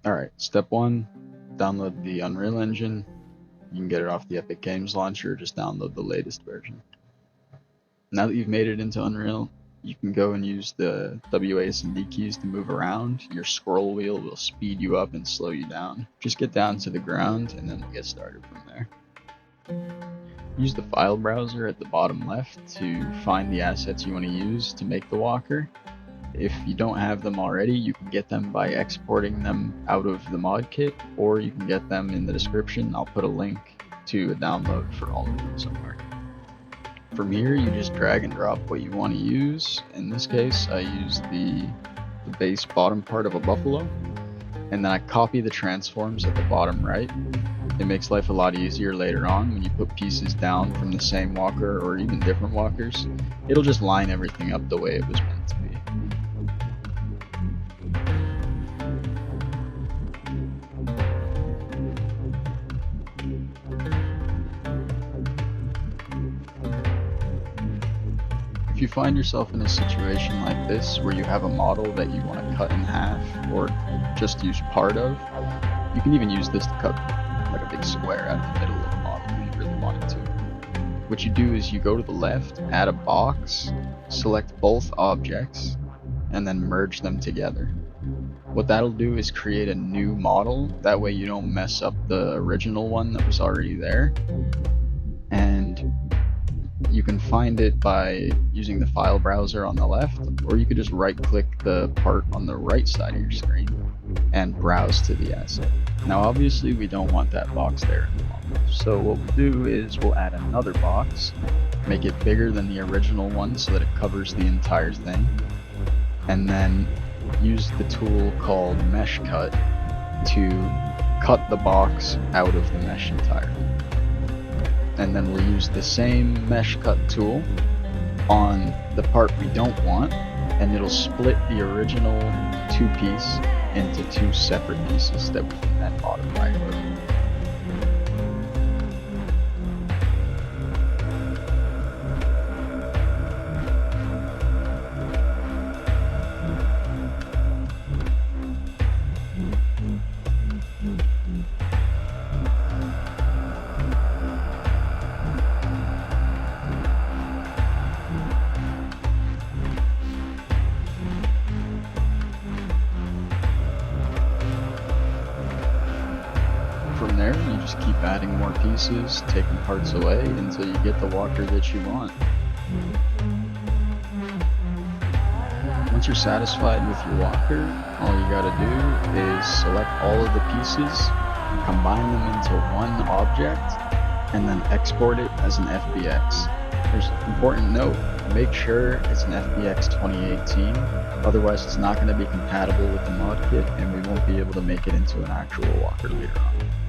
Alright, step one, download the Unreal Engine. You can get it off the Epic Games launcher, just download the latest version. Now that you've made it into Unreal, you can go and use the WAS and D keys to move around. Your scroll wheel will speed you up and slow you down. Just get down to the ground and then we'll get started from there. Use the file browser at the bottom left to find the assets you want to use to make the walker. If you don't have them already, you can get them by exporting them out of the mod kit, or you can get them in the description. I'll put a link to a download for all of them somewhere. From here, you just drag and drop what you want to use. In this case, I use the base bottom part of a buffalo, and then I copy the transforms at the bottom right. It makes life a lot easier later on when you put pieces down from the same walker or even different walkers. It'll just line everything up the way it was meant to be. If you find yourself in a situation like this where you have a model that you want to cut in half or just use part of, you can even use this to cut like a big square out of the middle of the model if you really wanted to. What you do is you go to the left, add a box, select both objects, and then merge them together. What that'll do is create a new model, that way you don't mess up the original one that was already there. And you can find it by using the file browser on the left, or you could just right click the part on the right side of your screen and browse to the asset. Now obviously we don't want that box there in the model, so what we'll do is we'll add another box, make it bigger than the original one so that it covers the entire thing, and then use the tool called Mesh Cut to cut the box out of the mesh entirely. And then we'll use the same mesh cut tool on the part we don't want, and it'll split the original two piece into two separate pieces that we can then bottom right over. From there, you just keep adding more pieces, taking parts away until you get the walker that you want. Once you're satisfied with your walker, all you gotta do is select all of the pieces, combine them into one object, and then export it as an FBX. There's an important note, make sure it's an FBX 2018, otherwise it's not going to be compatible with the mod kit and we won't be able to make it into an actual walker later on.